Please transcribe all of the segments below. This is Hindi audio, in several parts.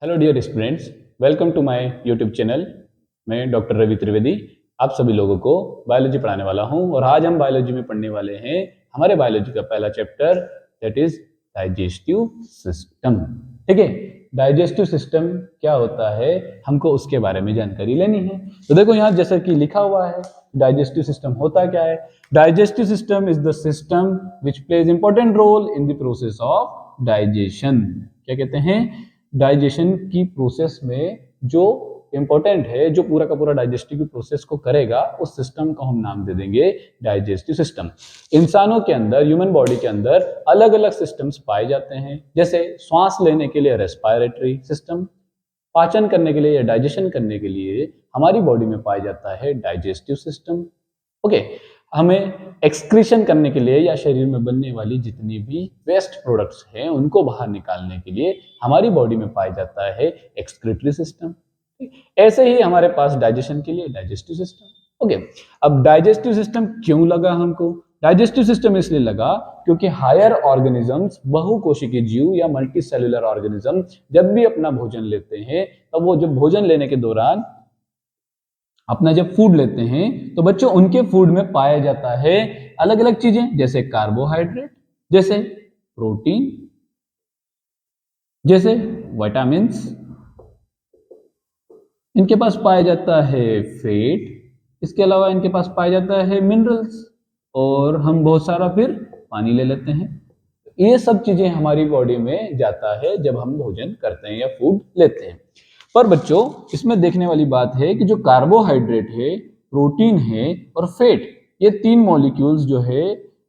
Hello dear students, welcome to my YouTube channel. मैं डॉक्टर रवि त्रिवेदी आप सभी लोगों को बायोलॉजी पढ़ाने वाला हूं और आज हम बायोलॉजी में पढ़ने वाले हैं हमारे बायोलॉजी का पहला chapter, that is digestive system. ठीक है, डाइजेस्टिव सिस्टम क्या होता है हमको उसके बारे में जानकारी लेनी है। तो देखो यहाँ जैसा कि लिखा हुआ है, डाइजेस्टिव सिस्टम होता क्या है। Digestive system is the system which plays important role in the process of digestion. क्या कहते हैं, डाइजेशन की प्रोसेस में जो इंपॉर्टेंट है, जो पूरा का पूरा डाइजेस्टिव प्रोसेस को करेगा, उस सिस्टम को हम नाम दे देंगे डाइजेस्टिव सिस्टम। इंसानों के अंदर, ह्यूमन बॉडी के अंदर अलग अलग सिस्टम्स पाए जाते हैं, जैसे श्वास लेने के लिए रेस्पिरेटरी सिस्टम, पाचन करने के लिए या डाइजेशन करने के लिए हमारी बॉडी में पाया जाता है डाइजेस्टिव सिस्टम। ओके, हमें एक्सक्रीशन करने के लिए या शरीर में बनने वाली जितनी भी वेस्ट प्रोडक्ट्स हैं उनको बाहर निकालने के लिए हमारी बॉडी में पाया जाता है एक्सक्रीटरी सिस्टम। ऐसे ही हमारे पास डाइजेशन के लिए डाइजेस्टिव सिस्टम। ओके, अब डाइजेस्टिव सिस्टम क्यों लगा हमको? डाइजेस्टिव सिस्टम इसलिए लगा क्योंकि हायर ऑर्गेनिजम्स, बहुकोशिकीय जीव या मल्टी सेलुलर ऑर्गेनिज्म जब भी अपना भोजन लेते हैं, तब वो जब भोजन लेने के दौरान अपना जब फूड लेते हैं तो बच्चों उनके फूड में पाया जाता है अलग अलग चीजें, जैसे कार्बोहाइड्रेट, जैसे प्रोटीन, जैसे विटामिन्स, इनके पास पाया जाता है फैट, इसके अलावा इनके पास पाया जाता है मिनरल्स, और हम बहुत सारा फिर पानी ले लेते हैं। ये सब चीजें हमारी बॉडी में जाता है जब हम भोजन करते हैं या फूड लेते हैं। पर बच्चों इसमें देखने वाली बात है कि जो कार्बोहाइड्रेट है, प्रोटीन है और फैट, ये तीन मॉलिक्यूल्स जो है,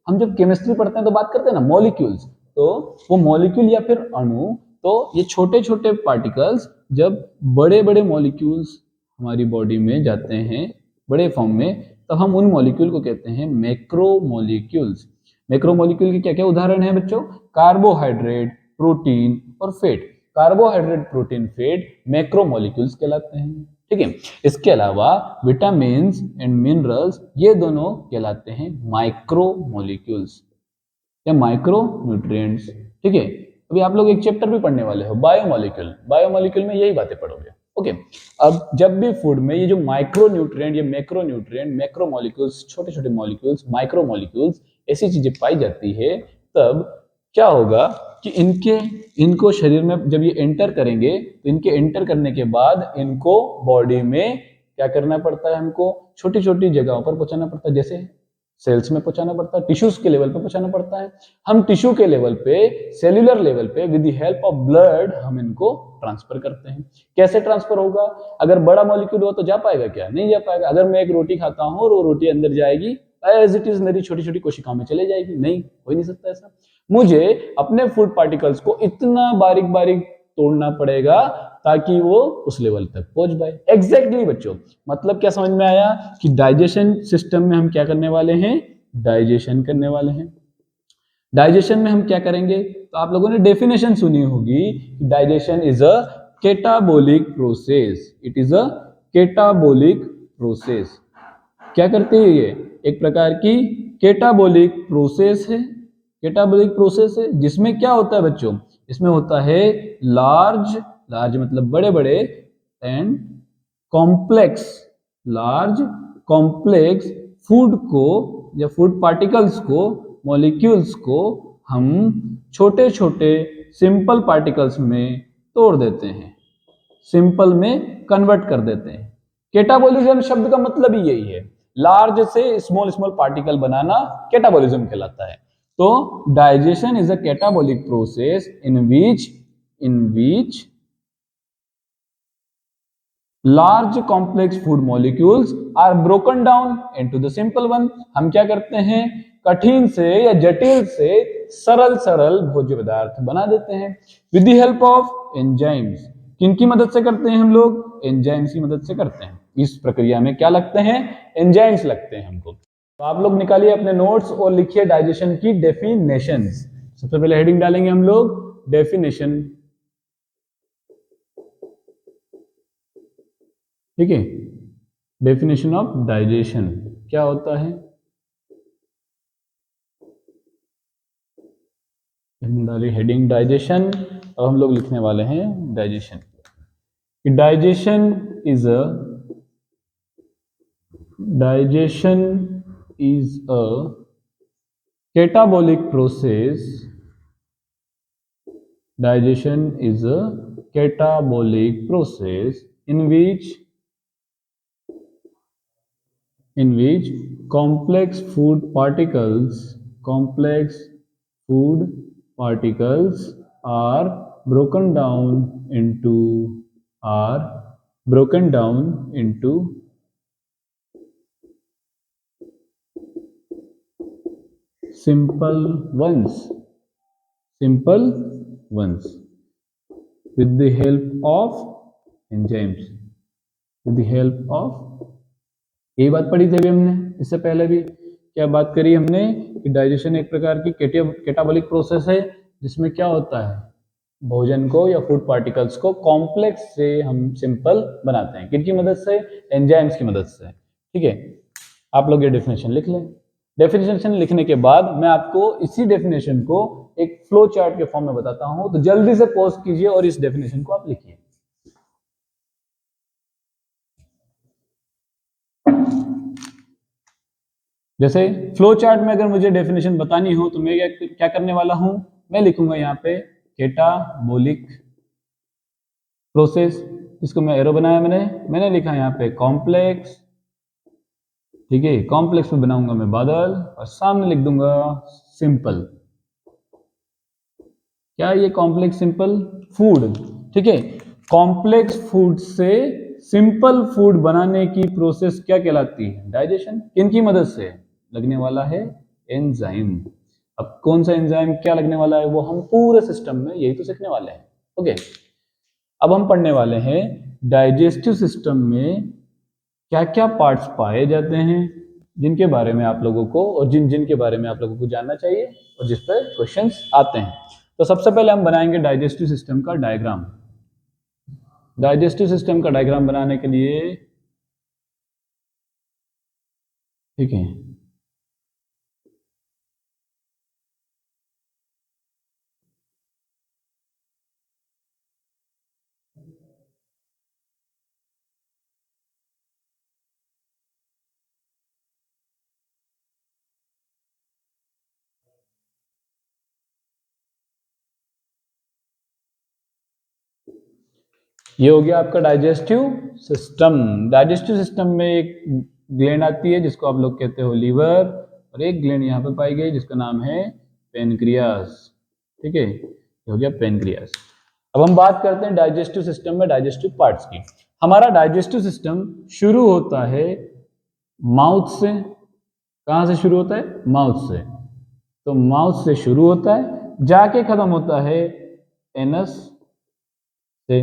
हम जब केमिस्ट्री पढ़ते हैं तो बात करते हैं ना मॉलिक्यूल्स, तो वो मॉलिक्यूल या फिर अणु, तो ये छोटे छोटे पार्टिकल्स जब बड़े बड़े मॉलिक्यूल्स हमारी बॉडी में जाते हैं बड़े फॉर्म में, तो हम उन मॉलिक्यूल को कहते हैं मैक्रोमोलिक्यूल्स। मैक्रोमोलिक्यूल के क्या क्या उदाहरण है बच्चों? कार्बोहाइड्रेट, प्रोटीन और fat. Carbohydrate, protein, fat macromolecules कहलाते हैं। ठीक है, इसके अलावा विटामिन्स एंड मिनरल्स, ये दोनों कहलाते हैं माइक्रोमोलिक्यूल्स या माइक्रो न्यूट्रिएंट्स। ठीक है, अभी आप लोग एक चैप्टर भी पढ़ने वाले हो, बायोमोलिक्यूल। बायोमोलिक्यूल में यही बातें पढ़ोगे। ओके, अब जब भी फूड में ये जो माइक्रो न्यूट्रिएंट, ये मैक्रो न्यूट्रिएंट, मैक्रोमोलिक्यूल्स, छोटे छोटे मॉलिक्यूल्स, माइक्रोमोलिक्यूल्स, ऐसी चीजें पाई जाती है, तब क्या होगा कि इनको शरीर में जब ये एंटर करेंगे, तो इनके एंटर करने के बाद इनको बॉडी में क्या करना पड़ता है, हमको छोटी छोटी जगहों पर पहुंचाना पड़ता है, जैसे सेल्स में पहुंचाना पड़ता है, टिश्यूज के लेवल पे पहुंचाना पड़ता है। हम टिश्यू के लेवल पे, सेल्यूलर लेवल पे with the help of blood हम इनको ट्रांसफर करते हैं। कैसे ट्रांसफर होगा? अगर बड़ा मॉलिक्यूल हो तो जा पाएगा क्या? नहीं जा पाएगा। अगर मैं एक रोटी खाता हूं और वो रोटी अंदर जाएगी, एज इट इज मेरी छोटी छोटी कोशिकाओं में चले जाएगी? नहीं, हो ही नहीं सकता ऐसा। मुझे अपने फूड पार्टिकल्स को इतना बारीक बारीक तोड़ना पड़ेगा ताकि वो उस लेवल तक पहुंच पाए। एग्जैक्टली बच्चों, मतलब क्या समझ में आया कि डाइजेशन सिस्टम में हम क्या करने वाले हैं? डाइजेशन करने वाले हैं। डाइजेशन में हम क्या करेंगे? तो आप लोगों ने डेफिनेशन सुनी होगी, digestion is a catabolic process. It is a catabolic process. क्या करती है ये? एक प्रकार की केटाबोलिक प्रोसेस है। केटाबोलिक प्रोसेस है जिसमें क्या होता है बच्चों? इसमें होता है लार्ज, लार्ज मतलब बड़े बड़े, and complex, large complex food को या फूड पार्टिकल्स को, मॉलिक्यूल्स को हम छोटे छोटे सिंपल पार्टिकल्स में तोड़ देते हैं, सिंपल में कन्वर्ट कर देते हैं। कैटाबोलिज्म शब्द का मतलब ही यही है, लार्ज से स्मॉल स्मॉल पार्टिकल बनाना कैटाबोलिज्म कहलाता है। तो digestion is a catabolic process in which large complex food molecules are broken down into the simple one. हम क्या करते हैं? कठिन से या जटिल से सरल सरल भोज्य पदार्थ बना देते हैं with the help of enzymes. किनकी मदद से करते हैं हम लोग? एंजाइम्स की मदद से करते हैं। इस प्रक्रिया में क्या लगते हैं? एंजाइम्स लगते हैं हमको। तो आप लोग निकालिए अपने नोट्स और लिखिए डाइजेशन की डेफिनेशंस। सबसे पहले हेडिंग डालेंगे हम लोग डेफिनेशन। ठीक है, डेफिनेशन ऑफ डाइजेशन क्या होता है? डाली हेडिंग डाइजेशन। अब हम लोग लिखने वाले हैं digestion. Digestion is a catabolic process. Digestion is a catabolic process in which complex food particles are broken down into simple ones with the help of enzymes. यही बात पढ़ी थी अभी हमने, इससे पहले भी क्या बात करी हमने कि डाइजेशन एक प्रकार की कैटाबॉलिक प्रोसेस है जिसमें क्या होता है, भोजन को या फूड पार्टिकल्स को कॉम्प्लेक्स से हम सिंपल बनाते हैं। किनकी मदद से? एंजाइम्स की मदद से। ठीक है, आप लोग ये डेफिनेशन लिख लें। डेफिनेशन लिखने के बाद मैं आपको इसी डेफिनेशन को एक फ्लो चार्ट के फॉर्म में बताता हूं, तो जल्दी से पॉज कीजिए और इस डेफिनेशन को आप लिखिए। जैसे फ्लो चार्ट में अगर मुझे डेफिनेशन बतानी हो तो मैं क्या करने वाला हूं, मैं लिखूंगा यहाँ पे कैटाबोलिक प्रोसेस, इसको मैं एरो बनाया मैंने लिखा यहाँ पे कॉम्प्लेक्स। ठीक है, कॉम्प्लेक्स में बनाऊंगा मैं बादल और सामने लिख दूंगा सिंपल। क्या ये कॉम्प्लेक्स सिंपल फूड? ठीक है, कॉम्प्लेक्स फूड से सिंपल फूड बनाने की प्रोसेस क्या कहलाती है? डाइजेशन। किनकी मदद से? लगने वाला है एंजाइम। अब कौन सा एंजाइम क्या लगने वाला है वो हम पूरे सिस्टम में यही तो सीखने वाले हैं। ओके, अब हम पढ़ने वाले हैं डाइजेस्टिव सिस्टम में क्या क्या पार्ट्स पाए जाते हैं, जिनके बारे में आप लोगों को और जिनके बारे में आप लोगों को जानना चाहिए और जिस पर क्वेश्चंस आते हैं। तो सबसे पहले हम बनाएंगे डाइजेस्टिव सिस्टम का डायग्राम। डाइजेस्टिव सिस्टम का डायग्राम बनाने के लिए, ठीक है, ये हो गया आपका डाइजेस्टिव सिस्टम। डाइजेस्टिव सिस्टम में एक ग्लैंड आती है जिसको आप लोग कहते हो लीवर, और एक ग्लैंड यहाँ पे पाई गई जिसका नाम है पेनक्रियास। ठीक है, ये हो गया पेनक्रियास। अब हम बात करते हैं डाइजेस्टिव सिस्टम में डाइजेस्टिव पार्ट्स की। हमारा डाइजेस्टिव सिस्टम शुरू होता है माउथ से। कहाँ से शुरू होता है? माउथ से। तो माउथ से शुरू होता है, जाके खत्म होता है एनस से।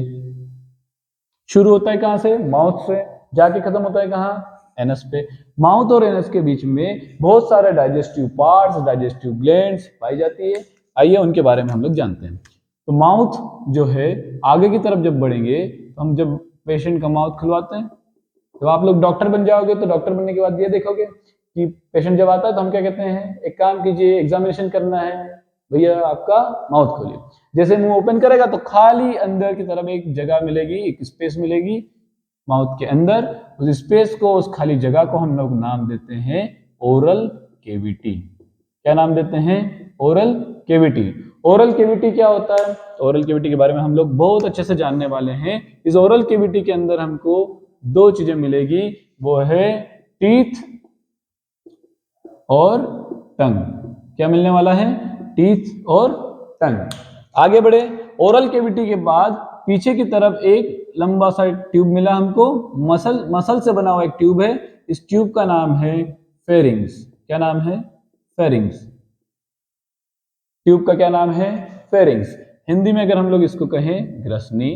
शुरू होता है कहां से? माउथ से, जाके खत्म होता है कहां? एनस पे। माउथ और एनस के बीच में बहुत सारे डाइजेस्टिव पार्ट्स, डाइजेस्टिव ग्लैंड्स पाई जाती है। आइए उनके बारे में हम लोग जानते हैं। तो माउथ जो है, आगे की तरफ जब बढ़ेंगे तो हम जब पेशेंट का माउथ खुलवाते हैं, तो आप लोग डॉक्टर बन जाओगे तो डॉक्टर बनने के बाद ये देखोगे कि पेशेंट जब आता है तो हम क्या कहते हैं, एक काम कीजिए, एग्जामिनेशन करना है भैया, आपका माउथ खोलिए। जैसे मुंह ओपन करेगा तो खाली अंदर की तरफ एक जगह मिलेगी, एक स्पेस मिलेगी माउथ के अंदर। उस स्पेस को, उस खाली जगह को हम लोग नाम देते हैं ओरल केविटी। क्या नाम देते हैं? Oral cavity. ओरल केविटी क्या होता है? ओरल केविटी के बारे में हम लोग बहुत अच्छे से जानने वाले हैं। इस ओरल केविटी के अंदर हमको दो चीजें मिलेगी, वो है टीथ और टंग। क्या मिलने वाला है? टीथ और टंग। आगे बढ़े, ओरल केविटी के बाद पीछे की तरफ एक लंबा सा ट्यूब मिला हमको, मसल से बना हुआ एक ट्यूब है। इस ट्यूब का नाम है फेरिंग्स। क्या नाम है? फेरिंग्स। ट्यूब का क्या नाम है? फेरिंग्स। हिंदी में अगर हम लोग इसको कहें ग्रसनी।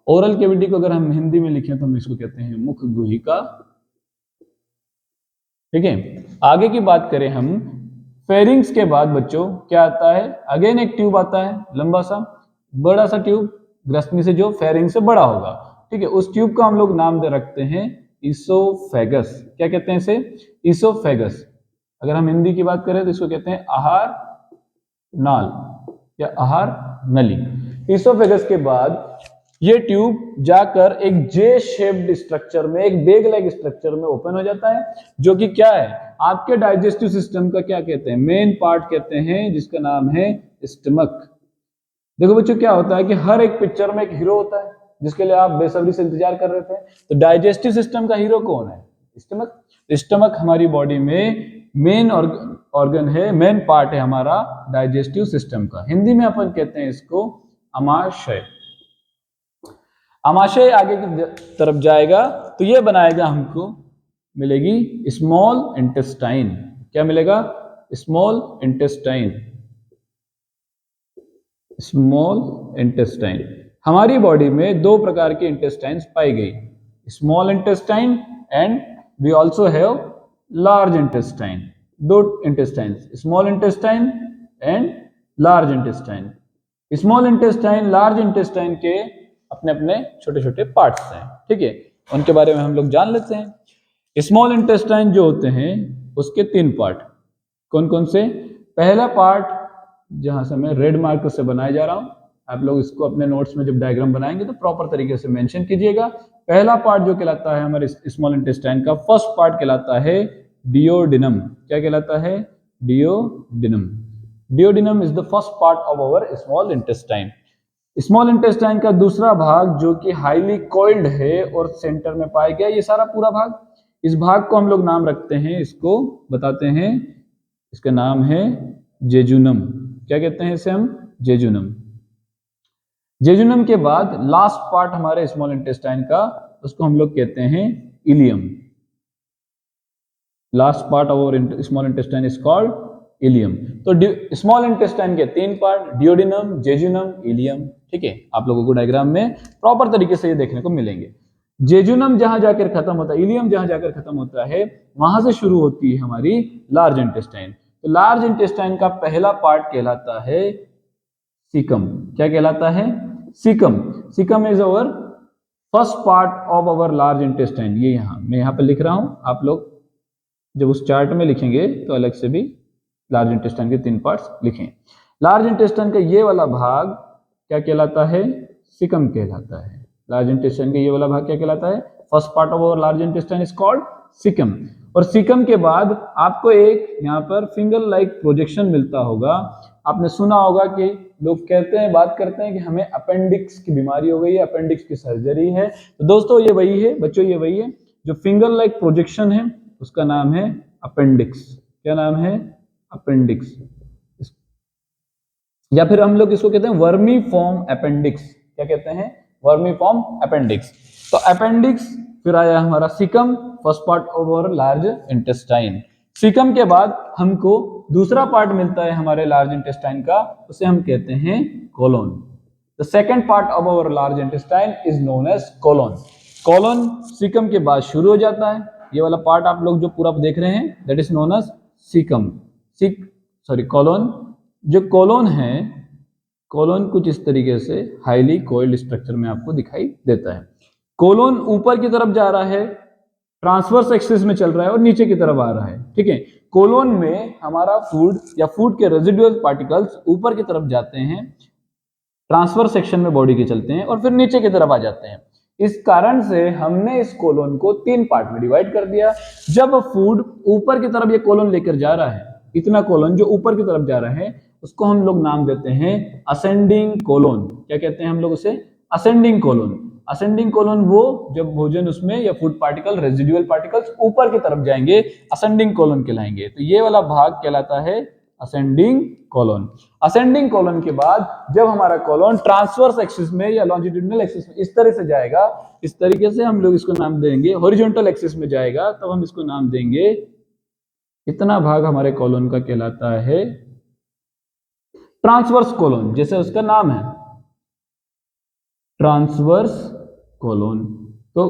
ओरल केविटी को अगर हम हिंदी में लिखें तो हम इसको कहते हैं मुख गुहिका। ठीक है, आगे की बात करें हम, फेरिंग्स के बाद बच्चों क्या आता है? अगेन एक ट्यूब आता है, लंबा सा बड़ा सा ट्यूब, ग्रसनी से जो फेरिंग से बड़ा होगा। ठीक है, उस ट्यूब का हम लोग नाम दे रखते हैं इसोफेगस। क्या कहते हैं इसे? इसोफेगस। अगर हम हिंदी की बात करें तो इसको कहते हैं आहार नाल या आहार नली। ईसोफेगस के बाद ये ट्यूब जाकर एक जे शेप्ड स्ट्रक्चर में, एक बेग लाइक स्ट्रक्चर में ओपन हो जाता है, जो कि क्या है, आपके डाइजेस्टिव सिस्टम का क्या कहते हैं, मेन पार्ट कहते हैं, जिसका नाम है स्टमक। देखो बच्चों, क्या होता है कि हर एक पिक्चर में एक हीरो होता है, जिसके लिए आप बेसब्री से इंतजार कर रहे थे। तो डाइजेस्टिव सिस्टम का हीरो कौन है? स्टमक। स्टमक हमारी बॉडी में मेन ऑर्गन है, मेन पार्ट है हमारा डाइजेस्टिव सिस्टम का। हिंदी में अपन कहते हैं इसको अमाशय। अमाशय आगे की तरफ जाएगा तो ये बनाएगा, हमको मिलेगी स्मॉल इंटेस्टाइन। क्या मिलेगा? Small intestine. Small intestine. हमारी बॉडी में दो प्रकार की इंटेस्टाइन्स पाई गई, small intestine and we also have large intestine. दो intestines, small intestine and large intestine. Small intestine, large intestine के अपने अपने छोटे छोटे पार्ट्स हैं, ठीक है, उनके बारे में हम लोग जान लेते हैं। स्मॉल इंटेस्टाइन जो होते हैं उसके 3 पार्ट, कौन कौन से? पहला पार्ट, जहां से मैं रेड मार्कर से बनाया जा रहा हूं, आप लोग इसको अपने नोट्स में जब डायग्राम बनाएंगे तो प्रॉपर तरीके से मेंशन कीजिएगा। पहला पार्ट जो कहलाता है हमारे स्मॉल इंटेस्टाइन का, फर्स्ट पार्ट कहलाता है डियोडिनम। क्या कहलाता है? Duodenum. Duodenum is the first part of our small intestine. Small intestine का दूसरा भाग जो कि हाईली कॉइल्ड है और सेंटर में पाया गया, ये सारा पूरा भाग, इस भाग को हम लोग नाम रखते हैं, इसको बताते हैं, इसका नाम है जेजुनम। क्या कहते हैं इसे हम? जेजुनम। जेजुनम के बाद लास्ट पार्ट हमारे स्मॉल इंटेस्टाइन का, उसको हम लोग कहते हैं ileum. Last part of our small intestine is called ileum. तो स्मॉल इंटेस्टाइन के 3 पार्ट, डियोडिनम, जेजुनम, इलियम, ठीक है। आप लोगों को डायग्राम में प्रॉपर तरीके से ये देखने को मिलेंगे। जेजुनम जहां जाकर खत्म होता है, इलियम जहां जाकर खत्म होता है, वहां से शुरू होती है हमारी लार्ज इंटेस्टाइन। तो लार्ज इंटेस्टाइन का पहला पार्ट कहलाता है सीकम। क्या कहलाता है? Caecum. Caecum is our first part of our large intestine. ये मैं यहाँ पे लिख रहा हूं, आप लोग जब उस चार्ट में लिखेंगे तो अलग से भी लार्ज इंटेस्टाइन के 3 पार्ट्स लिखें। लार्ज इंटेस्टाइन का ये वाला भाग क्या कहलाता है? सीकम कहलाता है। लार्ज इंटेस्टाइन का ये वाला भाग क्या कहलाता है? First part of our large intestine is called caecum. और सीकम के बाद आपको एक यहाँ पर फिंगर लाइक प्रोजेक्शन मिलता होगा। आपने सुना होगा कि लोग कहते हैं, बात करते हैं कि हमें अपेंडिक्स की बीमारी हो गई है, अपेंडिक्स की सर्जरी है। तो दोस्तों ये वही है बच्चों, ये वही है जो फिंगर लाइक प्रोजेक्शन है, उसका नाम है अपेंडिक्स। क्या नाम है? अपेंडिक्स। या फिर हम लोग इसको कहते हैं वर्मी फॉर्म अपेंडिक्स। क्या कहते हैं? Vermiform appendix. तो अपेंडिक्स, फिर आया हमारा caecum, first part of our large intestine. Caecum के बाद हमको दूसरा पार्ट मिलता है हमारे लार्ज इंटेस्टाइन का, उसे हम कहते हैं colon. The second part of our large intestine is known as colon. Colon caecum के बाद शुरू हो जाता है। ये वाला पार्ट आप लोग जो पूरा देख रहे हैं, that is known as caecum. Colon. जो कोलोन है, कोलोन कुछ इस तरीके से हाईली कोइल्ड स्ट्रक्चर में आपको दिखाई देता है। कोलोन ऊपर की तरफ जा रहा है, ट्रांसवर्स एक्सिस में चल रहा है और नीचे की तरफ आ रहा है, ठीक है। कोलोन में हमारा फूड या फूड के रेजिडुअल पार्टिकल्स ऊपर की तरफ जाते हैं, ट्रांसवर्स सेक्शन में बॉडी के चलते हैं और फिर नीचे की तरफ आ जाते हैं। इस कारण से हमने इस कोलोन को 3 पार्ट में डिवाइड कर दिया। जब फूड ऊपर की तरफ ये कोलोन लेकर जा रहा है, इतना कोलोन जो ऊपर की तरफ जा रहा है, उसको हम लोग नाम देते हैं असेंडिंग कोलोन। क्या कहते हैं हम लोग उसे? Ascending colon. असेंडिंग कोलोन वो जब भोजन उसमें या फूड पार्टिकल, रेजिडुअल पार्टिकल्स ऊपर की तरफ जाएंगे, असेंडिंग कोलोन कहलाएंगे। तो ये वाला भाग कहलाता है असेंडिंग कोलोन। असेंडिंग कोलोन के बाद जब हमारा कोलोन ट्रांसवर्स एक्सिस में या लॉन्जिट्यूडिनल एक्सिस में इस तरह से जाएगा, इस तरीके से हम लोग इसको नाम देंगे, हॉरिजॉन्टल एक्सिस में जाएगा तब हम इसको नाम देंगे, इतना भाग हमारे कोलोन का कहलाता है ट्रांसवर्स कोलोन, जैसे उसका नाम है ट्रांसवर्स कोलोन। तो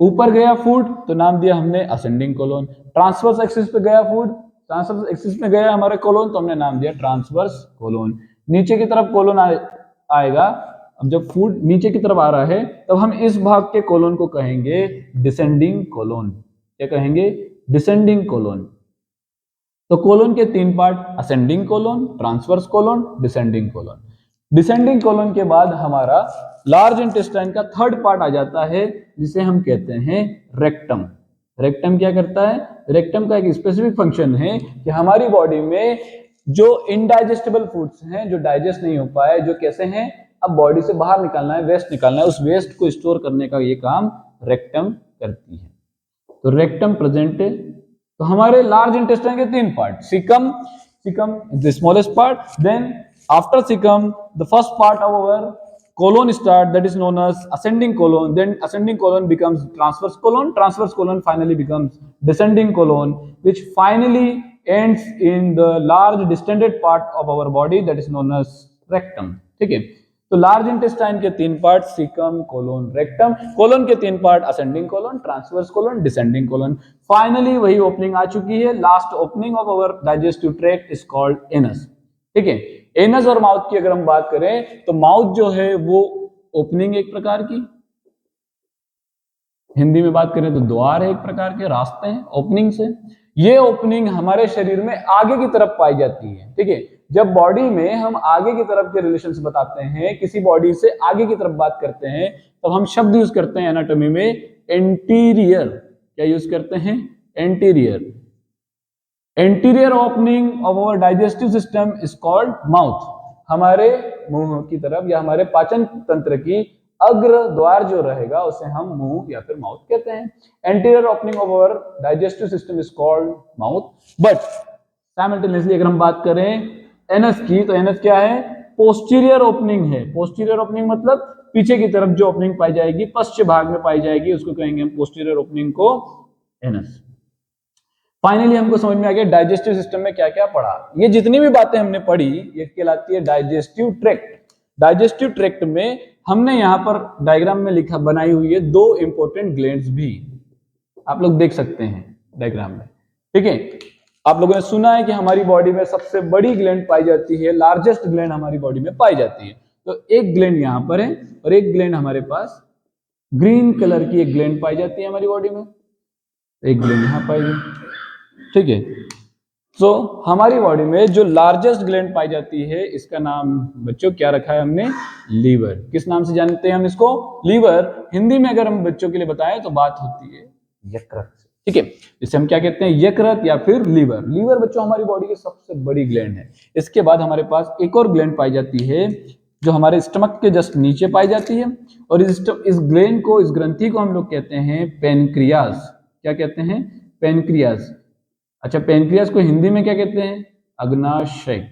ऊपर गया फूड तो नाम दिया हमने असेंडिंग कोलोन, ट्रांसवर्स एक्सिस पे गया फूड, ट्रांसवर्स एक्सिस में गया हमारे कोलोन तो हमने नाम दिया ट्रांसवर्स कोलोन। नीचे की तरफ कोलोन आएगा, अब जब फूड नीचे की तरफ आ रहा है तब हम इस भाग के कोलोन को कहेंगे डिसेंडिंग कोलोन। क्या कहेंगे? Descending colon. तो कोलोन के 3 part, ascending colon, transverse colon, descending colon. Descending colon के बाद हमारा लार्ज इंटेस्टाइन का थर्ड पार्ट आ जाता है, जिसे हम कहते हैं रेक्टम। रेक्टम क्या करता है? रेक्टम का एक स्पेसिफिक फंक्शन है कि हमारी बॉडी में जो इनडाइजेस्टेबल फूड्स हैं, जो डाइजेस्ट नहीं हो पाए, जो कैसे हैं, अब बॉडी से बाहर निकालना है, वेस्ट निकालना है, उस वेस्ट को स्टोर करने का ये काम रेक्टम करती है। तो रेक्टम प्रेजेंट है। तो हमारे लार्ज इंटेस्टाइन के तीन part, caecum, caecum is the smallest part, then after caecum the first part of our colon start, that is known as ascending colon, then ascending colon becomes transverse colon finally becomes descending colon, which finally ends in the large distended part of our body that is known as rectum। ठीक है, तो लार्ज इंटेस्टाइन के तीन part, caecum, colon, rectum. Colon के तीन part, ascending colon, transverse colon, descending colon. Finally वही ओपनिंग आ चुकी है, last opening of our digestive tract is called anus. ठीक है, एनस और माउथ की अगर हम बात करें तो माउथ जो है वो ओपनिंग एक प्रकार की, हिंदी में बात करें तो द्वार है, एक प्रकार के रास्ते हैं ओपनिंग से। ये ओपनिंग हमारे शरीर में आगे की तरफ पाई जाती है। ठीक है, जब बॉडी में हम आगे की तरफ के रिलेशन बताते हैं, किसी बॉडी से आगे की तरफ बात करते हैं, तब हम शब्द यूज करते हैं एनाटॉमी में एंटीरियर। क्या यूज करते हैं? Anterior. Anterior opening of our digestive system is called mouth. हमारे मुंह की तरफ या हमारे पाचन तंत्र की अग्र द्वार जो रहेगा उसे हम मुंह या फिर माउथ कहते हैं। Anterior opening of our digestive system is called mouth. But simultaneously अगर हम बात करें एनस की, तो एनस क्या है? पोस्टीरियर ओपनिंग है। पोस्टीरियर ओपनिंग मतलब पीछे की तरफ जो ओपनिंग पाई जाएगी, पश्चिम भाग में पाई जाएगी, उसको कहेंगे हम पोस्टीरियर ओपनिंग को एनस। फाइनली हमको समझ में आ गया डाइजेस्टिव सिस्टम में क्या क्या पढ़ा। ये जितनी भी बातें हमने पढ़ी ये कहलाती है डाइजेस्टिव ट्रैक्ट। डाइजेस्टिव ट्रैक्ट में हमने यहाँ पर डायग्राम में लिखा बनाई हुई है दो इंपॉर्टेंट ग्लैंड्स भी, आप लोग देख सकते हैं डायग्राम में। ठीक है, आप लोगों ने सुना है कि हमारी बॉडी में सबसे बड़ी ग्लैंड पाई जाती है, लार्जेस्ट ग्लैंड हमारी बॉडी में पाई जाती है। तो एक ग्लैंड यहाँ पर है और एक ग्लैंड हमारे पास ग्रीन कलर की एक ग्लैंड पाई जाती है हमारी बॉडी में, एक ग्लैंड यहाँ पाई गई। ठीक है, तो हमारी बॉडी में जो लार्जेस्ट ग्लैंड पाई जाती है इसका नाम बच्चों क्या रखा है हमने? लीवर। किस नाम से जानते हैं हम इसको? लीवर। हिंदी में अगर हम बच्चों के लिए बताएं तो बात होती है यकृत से। ठीक है, जिसे हम क्या कहते हैं? यकृत या फिर लीवर। लीवर बच्चों हमारी बॉडी की सबसे बड़ी ग्लैंड है। इसके बाद हमारे पास एक और ग्लैंड पाई जाती है जो हमारे स्टमक के जस्ट नीचे पाई जाती है, और इस ग्लैंड को, इस ग्रंथि को हम लोग कहते हैं पेनक्रियास। क्या कहते हैं? पेनक्रियास। अच्छा, पेनक्रियास को हिंदी में क्या कहते हैं? अग्नाशय।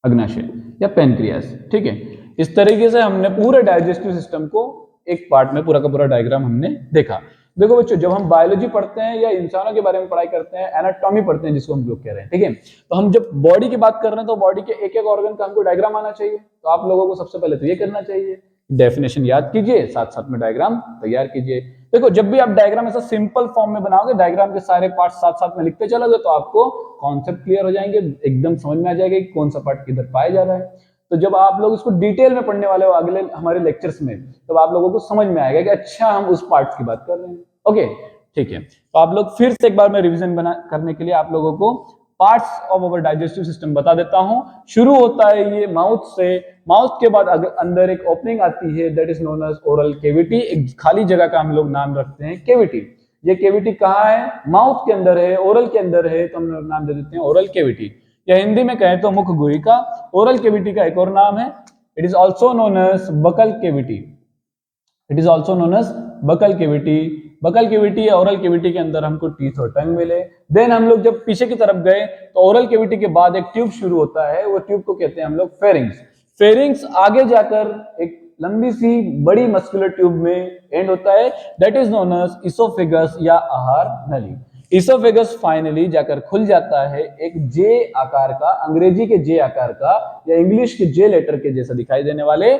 अग्नाशय या पेनक्रियास। ठीक है, इस तरीके से हमने पूरे डाइजेस्टिव सिस्टम को एक पार्ट में पूरा का पूरा डायग्राम हमने देखा। देखो बच्चों, जब हम बायोलॉजी पढ़ते हैं या इंसानों के बारे में पढ़ाई करते हैं, एनाटॉमी पढ़ते हैं जिसको हम लोग कह रहे हैं, ठीक है, तो हम जब बॉडी की बात कर रहे हैं तो बॉडी के एक एक ऑर्गन का हमको डायग्राम आना चाहिए। तो आप लोगों को सबसे पहले तो ये करना चाहिए, डेफिनेशन याद कीजिए, साथ साथ में डायग्राम तैयार कीजिए। देखो, जब भी आप डायग्राम ऐसा सिंपल फॉर्म में बनाओगे, डायग्राम के सारे पार्ट साथ साथ में लिखते चलोगे तो आपको कॉन्सेप्ट क्लियर हो जाएंगे, एकदम समझ में आ जाएगा कि कौन सा पार्ट किधर पाया जा रहा है। तो जब आप लोग इसको डिटेल में पढ़ने वाले हो अगले हमारे लेक्चर्स में, तब आप लोगों को समझ में आएगा कि अच्छा हम उस पार्ट की बात कर रहे हैं। ओके, ठीक है, तो आप लोग फिर से एक बार मैं रिवीजन करने के लिए आप लोगों को parts of our digestive system बता देता हूं। शुरू होता है ये माउथ से। माउथ के बाद अंदर एक ओपनिंग आती है, that is known as oral cavity. एक खाली जगह का हम लोग नाम रखते हैं केविटी। ये केविटी कहाँ है? माउथ के अंदर है, ओरल के अंदर है, तो हम लोग नाम दे देते हैं ओरल केविटी, या हिंदी में कहें तो मुख गुहिका। ओरल केविटी का एक और नाम है, it is also known as buccal cavity. It is also known as buccal cavity. Buccal cavity या ओरल केविटी के अंदर हमको टीथ और टंग मिले। देन हम लोग जब पीछे की तरफ गए तो ओरल केविटी के बाद एक ट्यूब शुरू होता है, वो ट्यूब को कहते हैं हम लोग फेरिंग्स। फेरिंग्स आगे जाकर एक लंबी सी बड़ी मस्कुलर ट्यूब में एंड होता है, that is known as oesophagus या आहार नली। इसोफेगस फाइनली जाकर खुल जाता है एक जे आकार का, अंग्रेजी के जे आकार का या इंग्लिश के जे लेटर के जैसा दिखाई देने वाले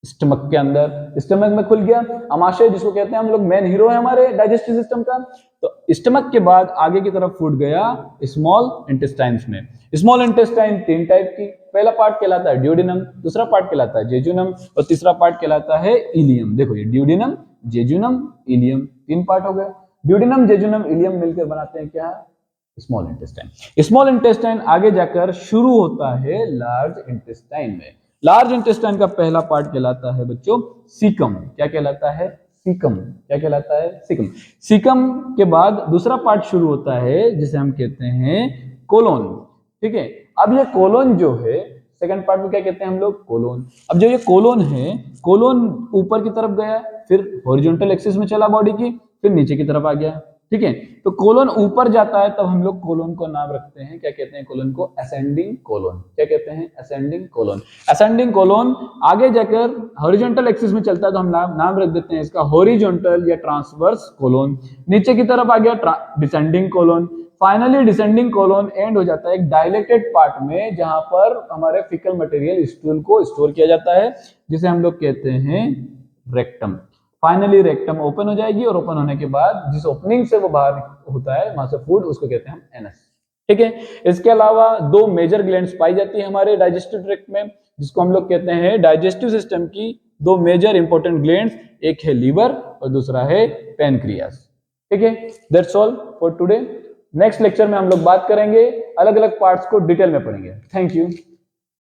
स्टमक के अंदर। स्टमक में खुल गया, अमाशय जिसको कहते हैं हम लोग, मेन हीरो है हमारे डाइजेस्टिव सिस्टम का। तो स्टमक के बाद आगे की तरफ फूट गया स्मॉल इंटेस्टाइन्स में। स्मॉल इंटेस्टाइन तीन टाइप की, पहला पार्ट कहलाता है ड्यूडिनम, दूसरा पार्ट कहलाता है जेजुनम और तीसरा पार्ट कहलाता है इलियम। देखो ये ड्यूडिनम, जेजुनम, इलियम, तीन पार्ट हो गए। ड्यूडिनम, जेजुनम, इलियम मिलकर बनाते हैं क्या? Small intestine. स्मॉल इंटेस्टाइन आगे जाकर शुरू होता है लार्ज इंटेस्टाइन में। लार्ज इंटेस्टाइन का पहला पार्ट कहलाता है बच्चों सीकम। क्या कहलाता है? सीकम। क्या कहलाता है? सीकम। सीकम के बाद दूसरा पार्ट शुरू होता है जिसे हम कहते हैं कोलोन। ठीक है, अब ये कोलोन जो है सेकंड पार्ट में क्या कहते हैं हम लोग? कोलोन। अब जो ये कोलोन है, कोलोन ऊपर की तरफ गया, फिर हॉरिजॉन्टल एक्सिस में चला बॉडी की, फिर नीचे की तरफ आ गया। ठीक है, तो कोलोन ऊपर जाता है तब हम लोग कोलोन को नाम रखते हैं, क्या कहते हैं कोलोन को? Ascending colon. क्या कहते हैं? Ascending colon. असेंडिंग कोलोन आगे जाकर हॉरिजॉन्टल एक्सिस में चलता है तो हम नाम रख देते हैं इसका हॉरिजॉन्टल या ट्रांसवर्स कोलोन। नीचे की तरफ आ गया descending colon. Finally descending colon end हो जाता है एक डायलेटेड पार्ट में जहां पर हमारे फिकल मटेरियल स्टूल को स्टोर किया जाता है, जिसे हम लोग कहते हैं रेक्टम। फाइनली रेक्टम ओपन हो जाएगी और ओपन होने के बाद जिस ओपनिंग से वो बाहर होता है वहां से फूड, उसको कहते हैं हम एनस। ठीक है, इसके अलावा दो मेजर ग्लैंड्स पाई जाती है हमारे डाइजेस्टिव ट्रैक्ट में, जिसको हम लोग कहते हैं डाइजेस्टिव सिस्टम की दो मेजर इंपॉर्टेंट ग्लैंड्स, एक है लीवर और दूसरा है पैनक्रियास। ठीक है, that's all for today. Next lecture में हम लोग बात करेंगे, अलग अलग पार्ट्स को डिटेल में पढ़ेंगे। Thank you.